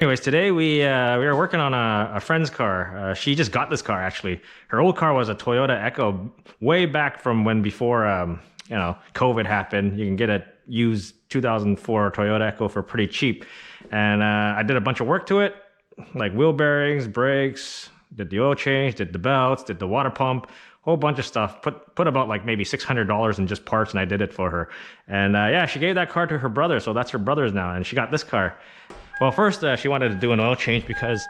Anyways, today we were working on a friend's car. She just got this car actually. Her old car was a Toyota Echo, way back from when before COVID happened. You can get a used 2004 Toyota Echo for pretty cheap, and I did a bunch of work to it, like wheel bearings, brakes, did the oil change, did the belts, did the water pump, whole bunch of stuff. Put about like maybe $600 in just parts, and I did it for her. And yeah, she gave that car to her brother, so that's her brother's now, and she got this car. Well, first she wanted to do an oil change because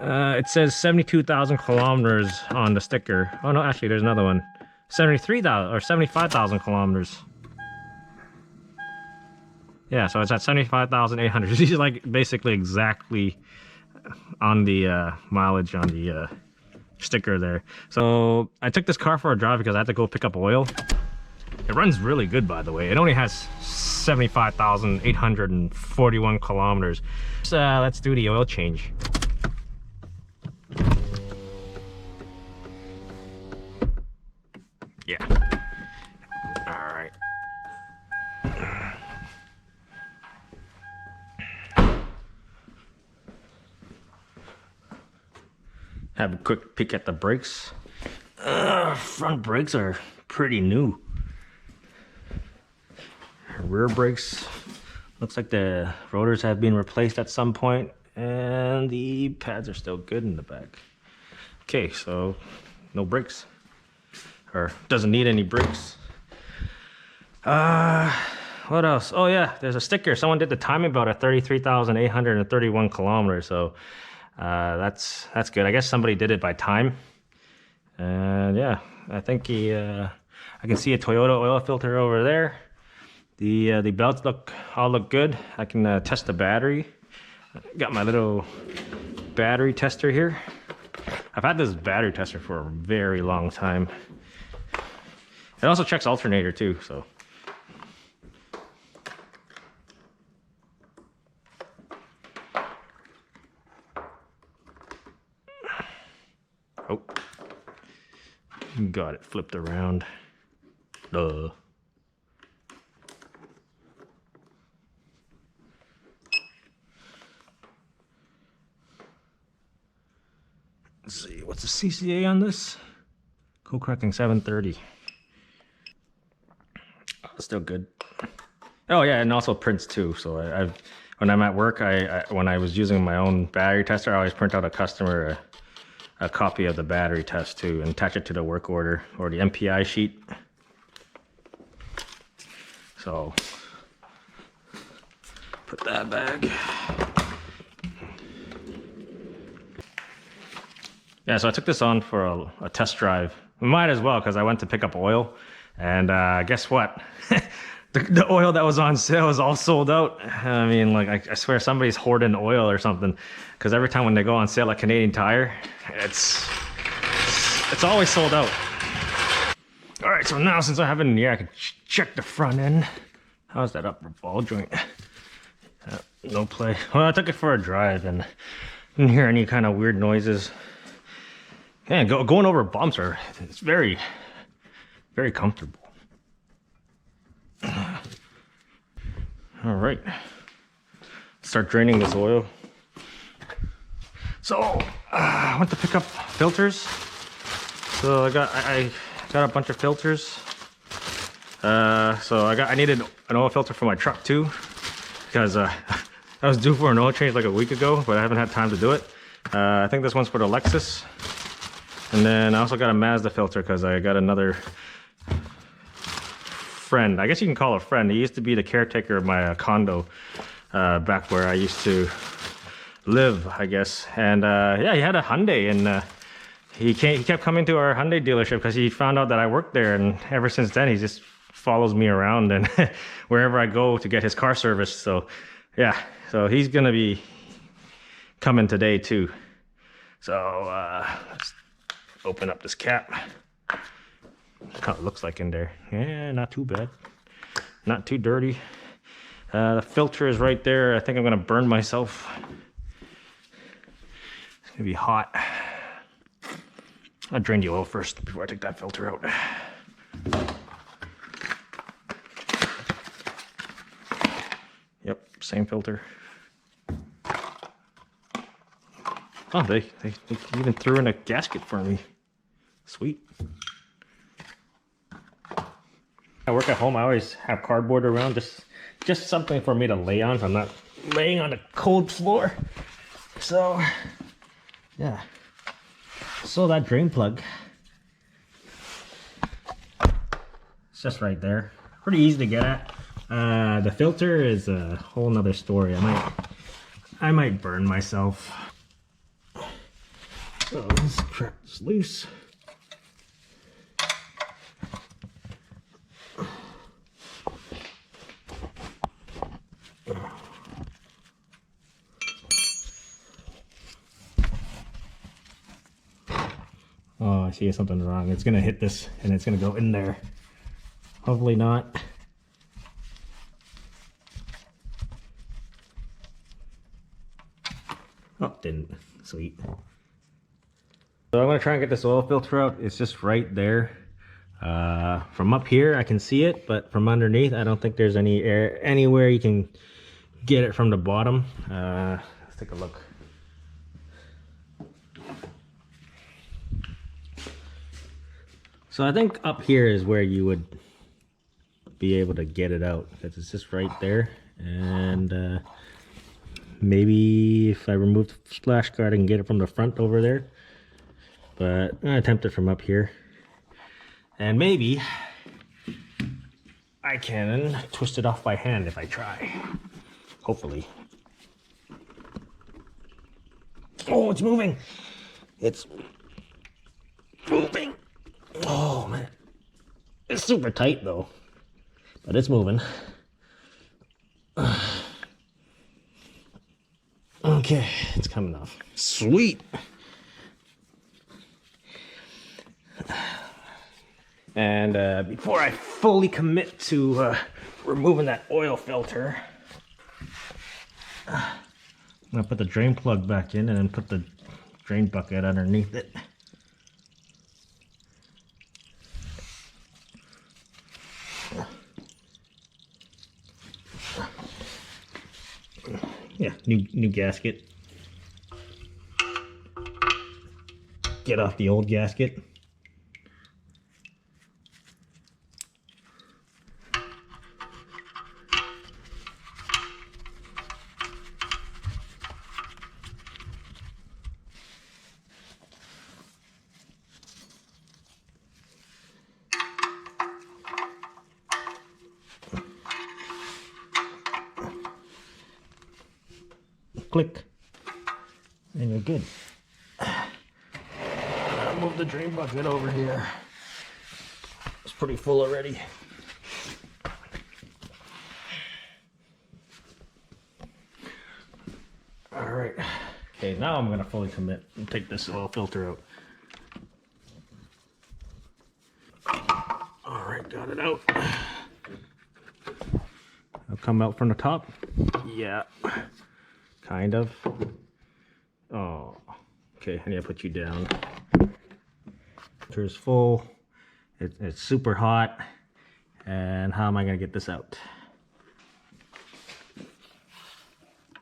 it says 72,000 kilometers on the sticker. Oh no, actually there's another one. 73,000 or 75,000 kilometers. Yeah, so it's at 75,800. She's like basically exactly on the mileage on the sticker there. So I took this car for a drive because I had to go pick up oil. It runs really good, by the way. It only has 75,841 kilometers. So let's do the oil change. Yeah. All right. Have a quick peek at the brakes. Front brakes are pretty new. Rear brakes, looks like the rotors have been replaced at some point, and the pads are still good in the back. Okay, so no brakes, or doesn't need any brakes. What else? Oh yeah, there's a sticker. Someone did the timing belt at 33,831 kilometers, so that's good. I guess somebody did it by time. And yeah, I think I can see a Toyota oil filter over there. The belts all look good. I can test the battery. Got my little battery tester here. I've had this battery tester for a very long time. It also checks alternator too, so. Oh, got it flipped around. Duh. Let's see, what's the CCA on this? Cold cracking 730. Oh, still good. Oh yeah, and also prints too. So when I'm at work, when I was using my own battery tester, I always print out a customer a copy of the battery test too and attach it to the work order or the MPI sheet. So put that back. Yeah, so I took this on for a test drive. We might as well, because I went to pick up oil, and guess what? the oil that was on sale is all sold out. I mean, like I swear somebody's hoarding oil or something, because every time when they go on sale at Canadian Tire, it's always sold out. All right, so now since I have it in here, I can check the front end. How's that upper ball joint? No play. Well, I took it for a drive and didn't hear any kind of weird noises. Yeah, going over bumps it's very, very comfortable. All right, start draining this oil. So I went to pick up filters. So I got a bunch of filters. So I needed an oil filter for my truck too, because I was due for an oil change like a week ago, but I haven't had time to do it. I think this one's for the Lexus. And then I also got a Mazda filter because I got another friend. I guess you can call a friend. He used to be the caretaker of my condo back where I used to live, I guess. And yeah, he had a Hyundai, and he kept coming to our Hyundai dealership because he found out that I worked there. And ever since then, he just follows me around and wherever I go to get his car serviced. So yeah, so he's gonna be coming today too. So let's open up this cap. That's how it looks like in there. Yeah, not too bad. Not too dirty. The filter is right there. I think I'm gonna burn myself. It's gonna be hot. I'll drain the oil first before I take that filter out. Yep, same filter. Oh, they even threw in a gasket for me. Sweet. I work at home. I always have cardboard around, just something for me to lay on. So I'm not laying on a cold floor. So, yeah. So that drain plug. It's just right there. Pretty easy to get at. The filter is a whole nother story. I might burn myself. Oh, this crap is loose. Oh, I see something wrong. It's gonna hit this and it's gonna go in there. Hopefully not. Oh, didn't. Sweet. So I'm gonna try and get this oil filter out. It's just right there. From up here I can see it, but from underneath I don't think there's any air anywhere you can get it from the bottom. Let's take a look. So I think up here is where you would be able to get it out, because it's just right there. And maybe if I remove the splash guard I can get it from the front over there, but I'm gonna attempt it from up here. And maybe I can twist it off by hand if I try. Hopefully. Oh, it's moving. It's moving. Oh man. It's super tight though, but it's moving. Okay, it's coming off. Sweet. And before I fully commit to removing that oil filter, I'm gonna put the drain plug back in and then put the drain bucket underneath it. Yeah, new gasket. Get off the old gasket. Click, and you're good. I'll move the drain bucket over here. It's pretty full already. All right. Okay, now I'm gonna fully commit and take this oil filter out. All right, got it out. I'll come out from the top. Yeah. Kind of. Oh, okay. I need to put you down. Filter is full. It's super hot. And how am I gonna get this out?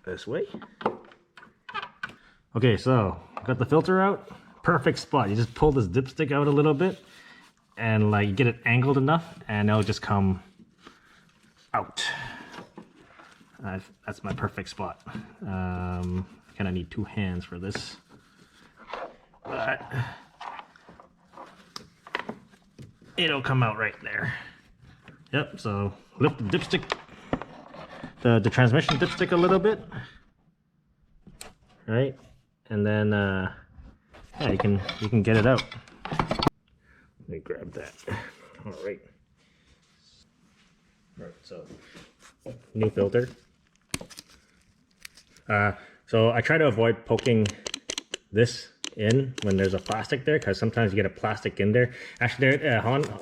This way. Okay, so got the filter out. Perfect spot. You just pull this dipstick out a little bit, and like get it angled enough, and it'll just come out. That's my perfect spot. Kind of need two hands for this, but it'll come out right there. Yep. So lift the dipstick, the transmission dipstick a little bit, right, and then yeah, you can get it out. Let me grab that. All right. All right. So new filter. So I try to avoid poking this in when there's a plastic there, because sometimes you get a plastic in there. Actually,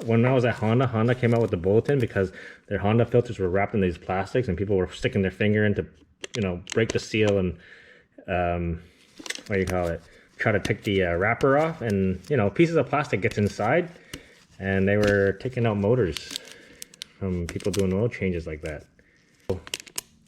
when I was at Honda came out with the bulletin because their Honda filters were wrapped in these plastics, and people were sticking their finger in to, you know, break the seal and what do you call it? Try to take the wrapper off, and you know, pieces of plastic gets inside, and they were taking out motors from people doing oil changes like that.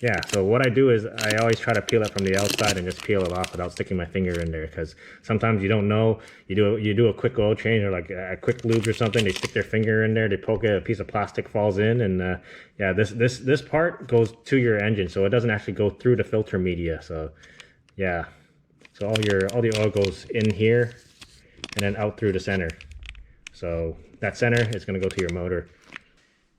Yeah, so what I do is I always try to peel it from the outside and just peel it off without sticking my finger in there, because sometimes you don't know. You do a quick oil change or like a quick lube or something. They stick their finger in there, they poke it, a piece of plastic falls in, and yeah, this part goes to your engine, so it doesn't actually go through the filter media. So yeah, so all the oil goes in here and then out through the center. So that center is going to go to your motor.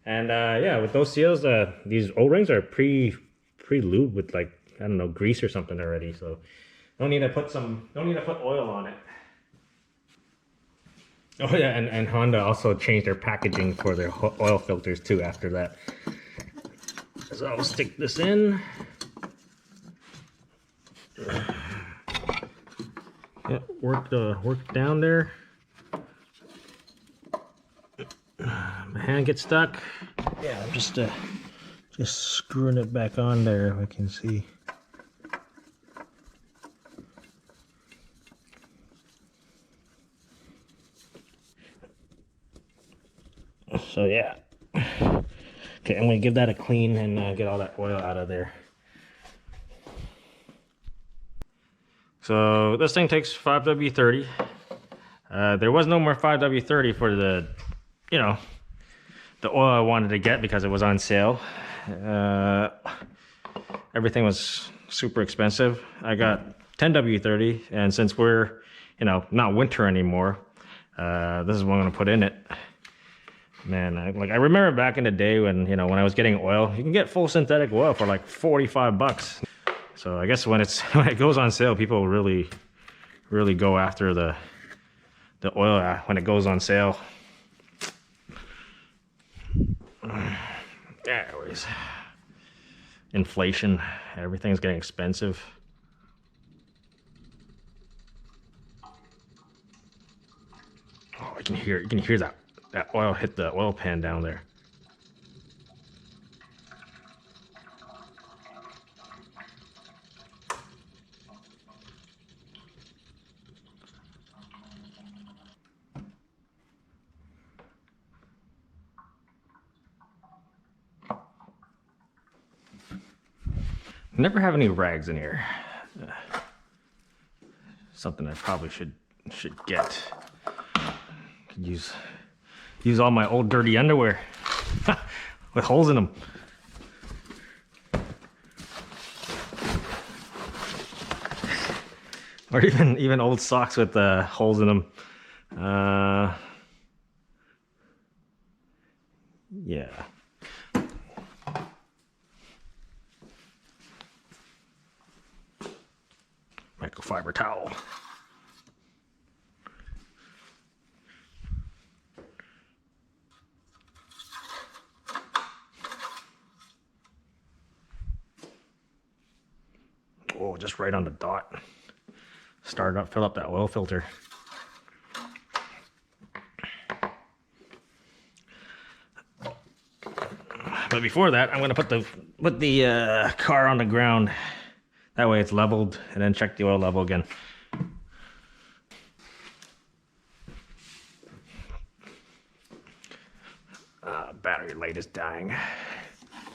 And yeah, with those seals, these O-rings are pre-lubed with, like, I don't know, grease or something already. So don't need to put oil on it. Oh yeah, and Honda also changed their packaging for their oil filters too after that. So I'll stick this in. Yeah, work down there. My hand gets stuck. Yeah, I'm just screwing it back on there, if I can see. So yeah. Okay, I'm gonna give that a clean and get all that oil out of there. So this thing takes 5W30. There was no more 5W30 for the, you know, the oil I wanted to get because it was on sale. Everything was super expensive. I got 10W30, and since we're, you know, not winter anymore, this is what I'm gonna put in it. Man, I remember back in the day when, you know, when I was getting oil, you can get full synthetic oil for like 45 bucks. So I guess when it goes on sale, people really go after the oil when it goes on sale. Anyways, inflation, everything's getting expensive. Oh, you can hear that oil hit the oil pan down there. Never have any rags in here. Something I probably should get. Could use all my old dirty underwear with holes in them. Or even old socks with holes in them. Yeah. Microfiber towel. Oh, just right on the dot. Start up, fill up that oil filter. But before that, I'm gonna put the car on the ground. That way it's leveled, and then check the oil level again. Battery light is dying.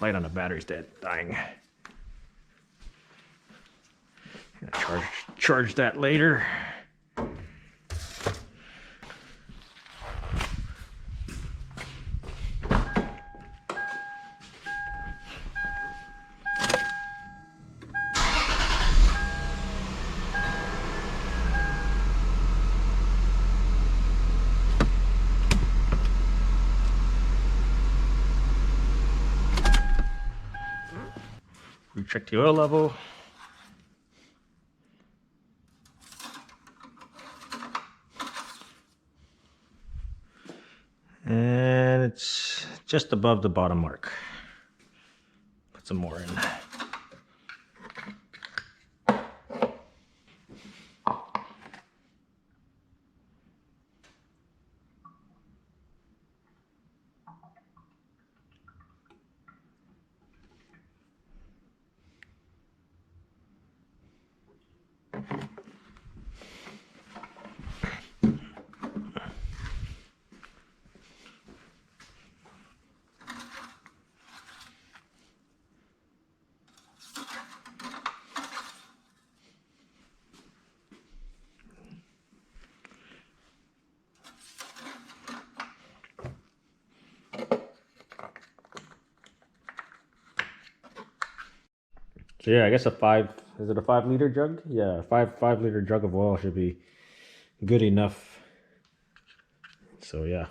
Light on the battery's dying. Charge that later. Recheck the oil level. And it's just above the bottom mark. Put some more in. So yeah, I guess is it a 5 liter jug? Yeah, 5 liter jug of oil should be good enough. So yeah.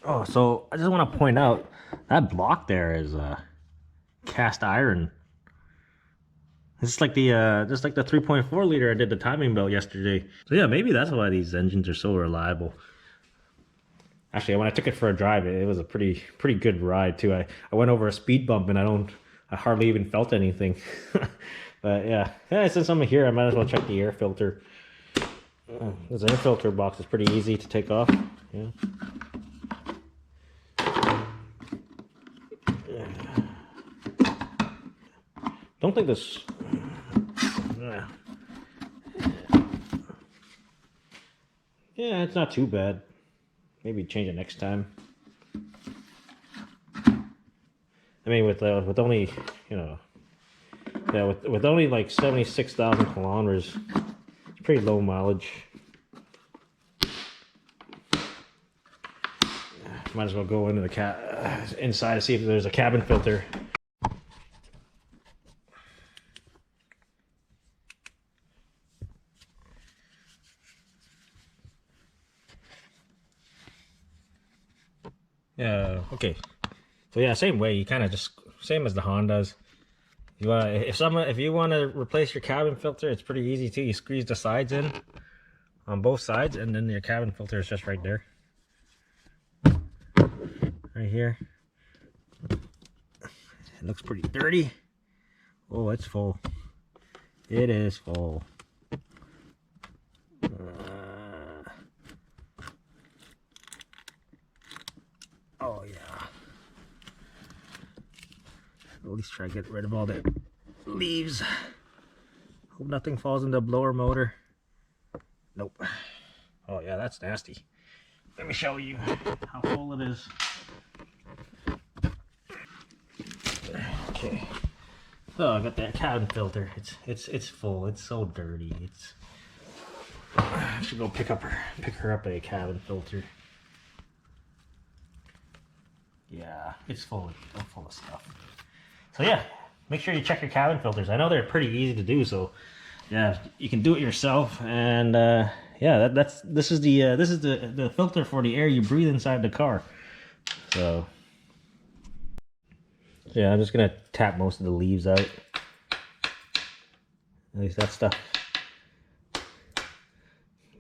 Oh, so I just want to point out that block there is cast iron. It's like the just like the 3.4 liter I did the timing belt yesterday. So yeah, maybe that's why these engines are so reliable. Actually, when I took it for a drive, it was a pretty good ride too. I went over a speed bump and I hardly even felt anything. But yeah, since I'm here, I might as well check the air filter. This air filter box is pretty easy to take off. Yeah. Don't think this. Yeah, it's not too bad. Maybe change it next time. I mean, with only, you know, yeah, with only like 76,000 kilometers, it's pretty low mileage. Might as well go into the inside to see if there's a cabin filter. Yeah. Okay. So yeah, same way. You kind of just same as the Hondas. You want if you want to replace your cabin filter, it's pretty easy too. You squeeze the sides in on both sides, and then your cabin filter is just right there, right here. It looks pretty dirty. Oh, it's full. It is full. Oh yeah. At least try to get rid of all the leaves. Hope nothing falls in the blower motor. Nope. Oh yeah, that's nasty. Let me show you how full it is. Okay. Oh, I got that cabin filter. It's full. It's so dirty. I should go pick her up a cabin filter. Yeah, it's full of stuff. So yeah, make sure you check your cabin filters. I know they're pretty easy to do, so yeah, you can do it yourself. And yeah, this is the filter for the air you breathe inside the car. So yeah, I'm just gonna tap most of the leaves out. At least that stuff.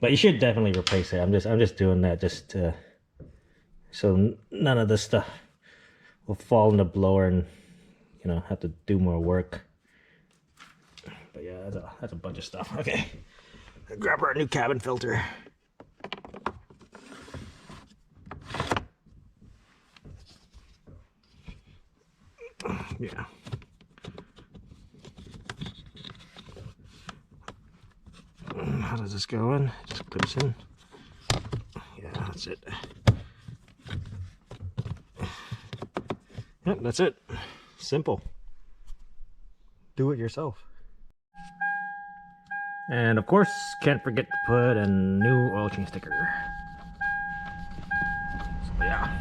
But you should definitely replace it. I'm just doing that just to, so none of this stuff will fall in the blower and, you know, have to do more work. But yeah, that's a bunch of stuff. Okay, grab our new cabin filter. Yeah. How does this go in? Just clips in. Yeah, that's it. Yep, that's it. Simple. Do it yourself. And of course, can't forget to put a new oil change sticker. So yeah.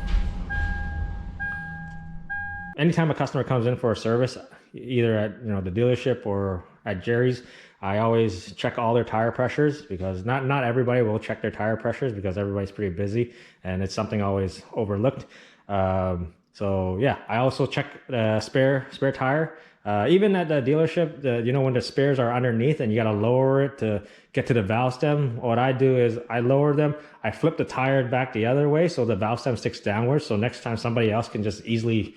Anytime a customer comes in for a service, either at the dealership or at Jerry's, I always check all their tire pressures, because not everybody will check their tire pressures because everybody's pretty busy and it's something always overlooked. So yeah, I also check the spare tire. Even at the dealership, when the spares are underneath and you got to lower it to get to the valve stem, what I do is I lower them, I flip the tire back the other way so the valve stem sticks downwards, so next time somebody else can just easily,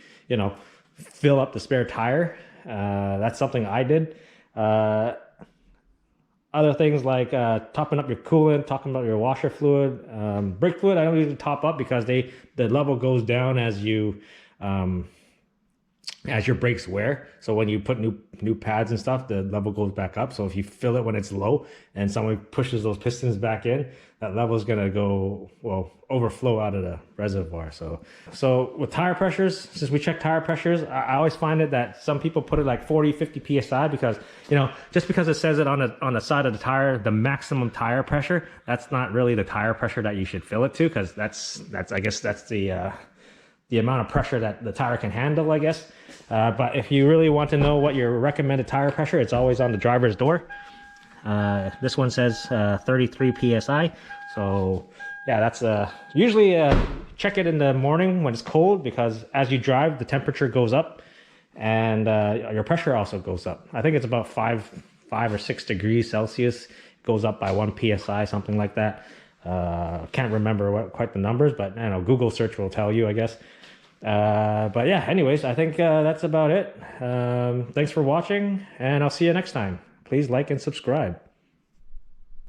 fill up the spare tire. That's something I did. Other things like topping up your coolant, topping up your washer fluid, brake fluid, I don't usually top up because the level goes down as your brakes wear. So when you put new pads and stuff, the level goes back up. So if you fill it when it's low and someone pushes those pistons back in, that level is going to overflow out of the reservoir. So with tire pressures, since we check tire pressures, I always find it that some people put it like 40, 50 PSI because, just because it says it on the side of the tire, the maximum tire pressure, that's not really the tire pressure that you should fill it to, because that's I guess that's the the amount of pressure that the tire can handle, I guess. But if you really want to know what your recommended tire pressure, it's always on the driver's door. This one says 33 psi. So yeah, that's usually check it in the morning when it's cold, because as you drive, the temperature goes up and your pressure also goes up. I think it's about 5 or 6 degrees Celsius. It goes up by 1 psi, something like that. Can't remember quite the numbers, but I know Google search will tell you, I guess. But yeah, anyways, I think that's about it. Thanks for watching, and I'll see you next time. Please like and subscribe.